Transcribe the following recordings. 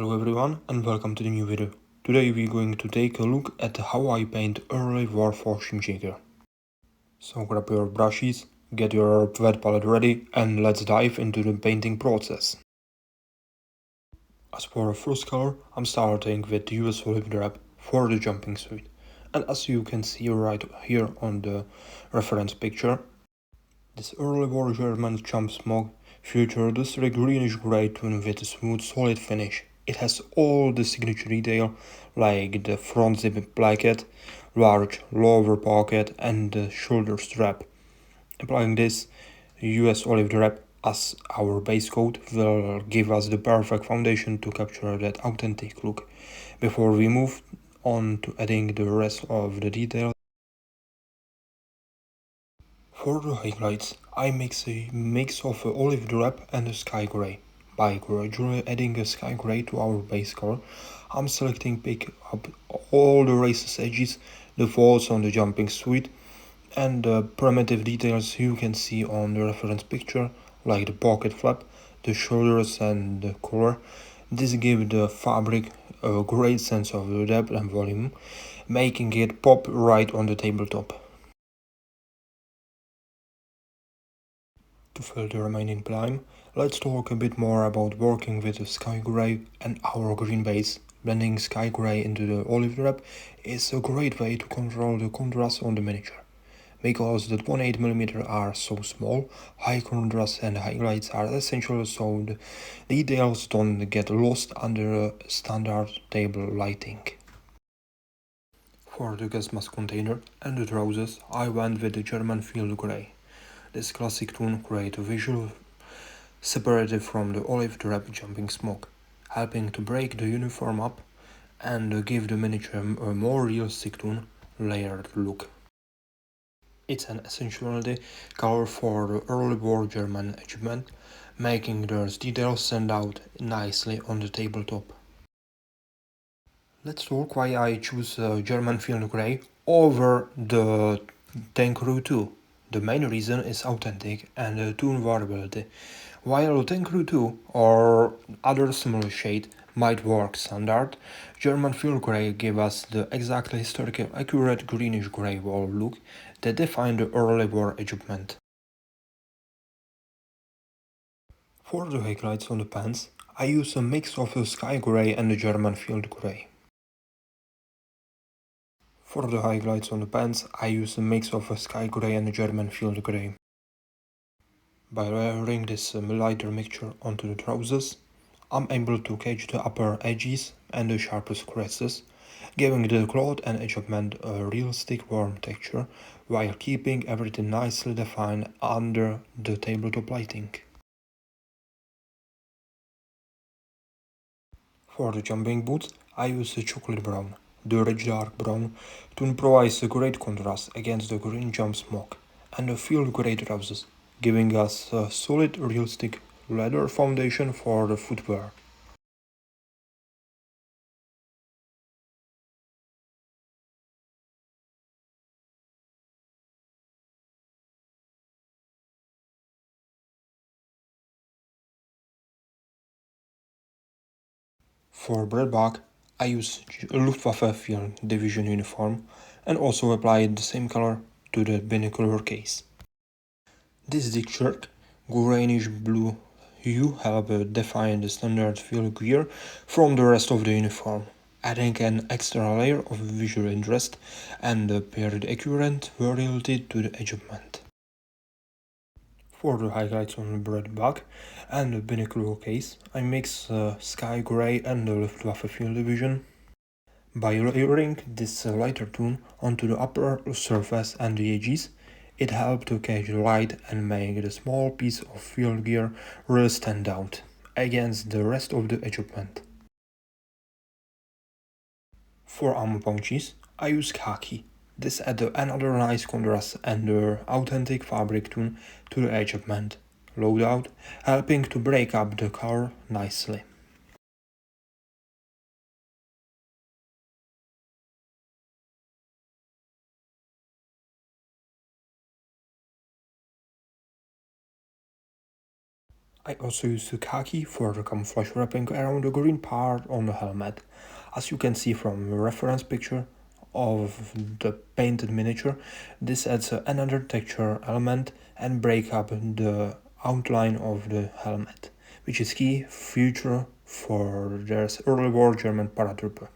Hello everyone and welcome to the new video. Today we're going to take a look at how I paint Early War Fallschirmjäger. So grab your brushes, get your wet palette ready and let's dive into the painting process. As for the first color, I'm starting with US Olive Drab for the jumping suit. And as you can see right here on the reference picture, this Early War German jump smock features this greenish grey tone with a smooth solid finish. It has all the signature detail like the front zip placket, large lower pocket and the shoulder strap. Applying this US olive drab as our base coat will give us the perfect foundation to capture that authentic look. Before we move on to adding the rest of the details, for the highlights, I mix a mix of olive drab and a sky grey. By gradually adding a sky grey to our base color, I'm selecting pick up all the races edges, the folds on the jumping suit, and the primitive details you can see on the reference picture, like the pocket flap, the shoulders and the collar. This gives the fabric a great sense of depth and volume, making it pop right on the tabletop. To fill the remaining time, let's talk a bit more about working with the sky grey and our green base. Blending sky grey into the olive drab is a great way to control the contrast on the miniature. Because the 28mm are so small, high contrast and highlights are essential so the details don't get lost under standard table lighting. For the gas mask container and the trousers, I went with the German field grey. This classic tone creates a visual separated from the olive drab jumping smock, helping to break the uniform up and give the miniature a more realistic tone, layered look. It's an essentially color for the early war German achievement, making those details stand out nicely on the tabletop. Let's talk why I choose German field grey over the Tank Crew 2. The main reason is authentic and tone variability. While Tank Crew 2 or other similar shade might work standard, German field grey gave us the exactly historical accurate greenish grey wall look that defined the early war achievement. For the highlights on the pants, I use a mix of the sky grey and the German field grey. For the highlights on the pants, I use a mix of a sky grey and a German field grey. By layering this lighter mixture onto the trousers, I'm able to catch the upper edges and the sharpest creases, giving the cloth and edgement a realistic warm texture while keeping everything nicely defined under the tabletop lighting. For the jumping boots, I use a chocolate brown. The rich dark brown tone provides a great contrast against the green jump smock and the field grey trousers, giving us a solid realistic leather foundation for the footwear. For breadback, I use Luftwaffe Field Division uniform and also applied the same color to the binocular case. This district greenish blue hue help define the standard field gear from the rest of the uniform, adding an extra layer of visual interest and a paired accurate variety to the achievement. For the highlights on the breadback and the binocular case, I mix sky grey and the Luftwaffe field division. By layering this lighter tone onto the upper surface and the edges, it helped to catch the light and make the small piece of field gear really stand out against the rest of the equipment. For ammo pouches, I use khaki. This adds another nice contrast and authentic fabric tone to the equipment loadout, helping to break up the color nicely. I also used khaki for the camouflage wrapping around the green part on the helmet. As you can see from the reference picture of the painted miniature, this adds another texture element and break up the outline of the helmet, which is key feature for this early war German paratrooper.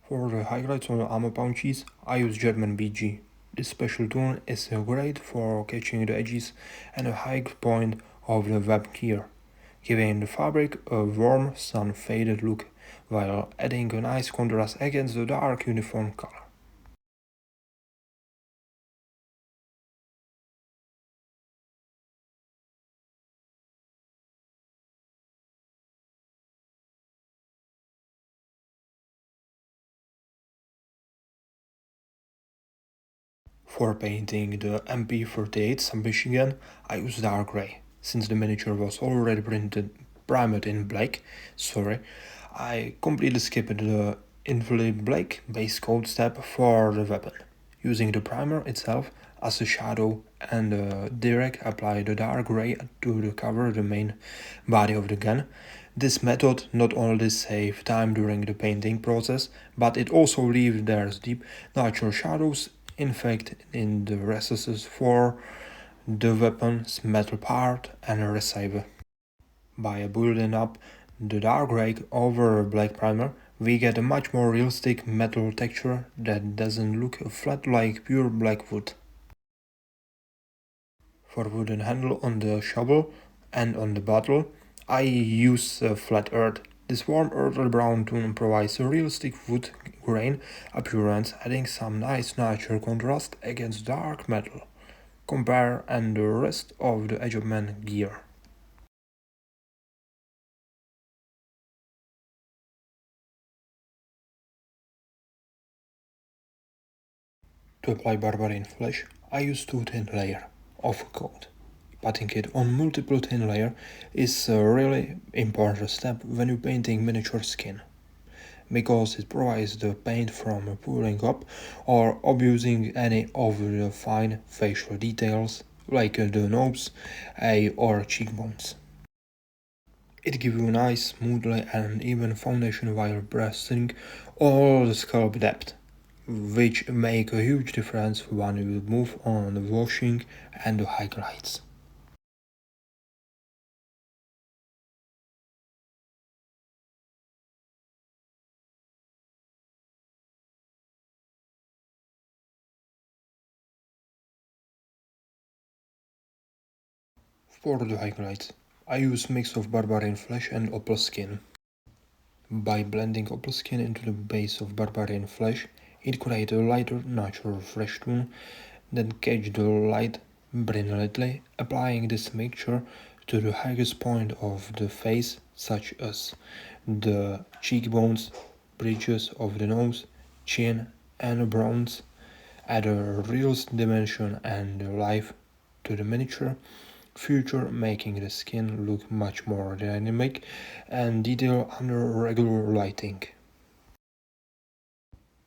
For the highlights on the ammo pouches, I use German BG. This special tool is great for catching the edges and the high point of the web gear, giving the fabric a warm, sun-faded look, while adding a nice contrast against the dark uniform color. For painting the MP38 submachine gun, I use dark gray. Since the miniature was already primed in black, I completely skipped the invalid black base coat step for the weapon, using the primer itself as a shadow and direct apply the dark gray to cover the main body of the gun. This method not only saves time during the painting process, but it also leaves their deep natural shadows in fact in the recesses for the weapon's metal part and receiver. By building up the dark gray over black primer, we get a much more realistic metal texture that doesn't look flat like pure black wood. For wooden handle on the shovel and on the bottle, I use flat earth. This warm earthy brown tone provides a realistic wood grain appearance, adding some nice natural contrast against dark metal. Compare and the rest of the Edgeman gear. To apply Barbarian flesh, I use two thin layers of coat. Putting it on multiple thin layers is a really important step when you're painting miniature skin, because it provides the paint from pulling up or abusing any of the fine facial details like the nose, eye or cheekbones. It gives you a nice, smooth and even foundation while pressing all the scalp depth, which make a huge difference when you move on the washing and the highlights. For the highlights, I use mix of Barbarian flesh and Opal skin. By blending Opal skin into the base of Barbarian flesh, it creates a lighter, natural fresh tone that catch the light brilliantly, applying this mixture to the highest point of the face, such as the cheekbones, bridges of the nose, chin, and brows, add a real dimension and life to the miniature feature, making the skin look much more dynamic and detailed under regular lighting.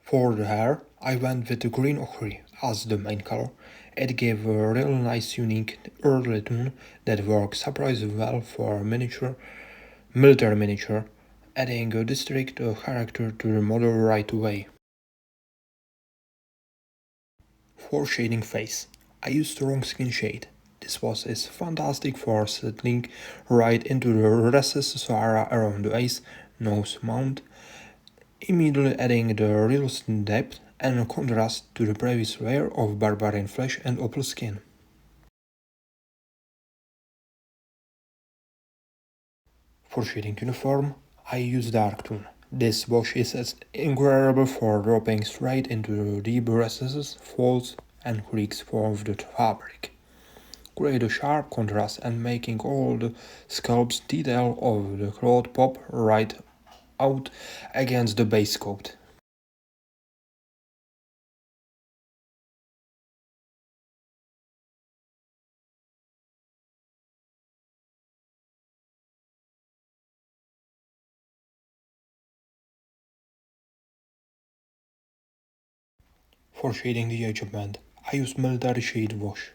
For the hair, I went with the green ochre as the main color. It gave a real nice unique early tone that works surprisingly well for military miniature, adding a distinct character to the model right away. For shading face, I used the wrong skin shade. This is fantastic for settling right into the recesses area around the eyes, nose, mouth, immediately adding the real depth and contrast to the previous layer of Barbarian flesh and Opal skin. For shading uniform, I use dark tone. This wash is as incredible for dropping straight into the deep recesses, folds and creaks of the fabric. Create a sharp contrast and making all the scalp's detail of the cloth pop right out against the base coat. For shading the edge of band, I use military shade wash.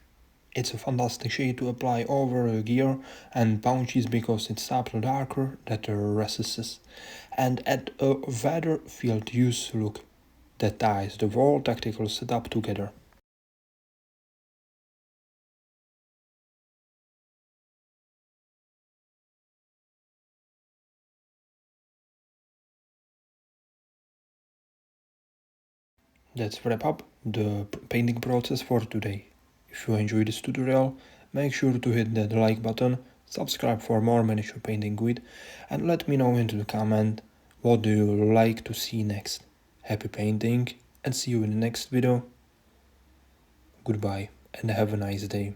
It's a fantastic shade to apply over gear and pouches because it's subtle darker than the resists and add a weather-field use look that ties the whole tactical setup together. Let's wrap up the painting process for today. If you enjoyed this tutorial, make sure to hit that like button, subscribe for more miniature painting guide, and let me know into the comment what do you like to see next. Happy painting and see you in the next video. Goodbye and have a nice day.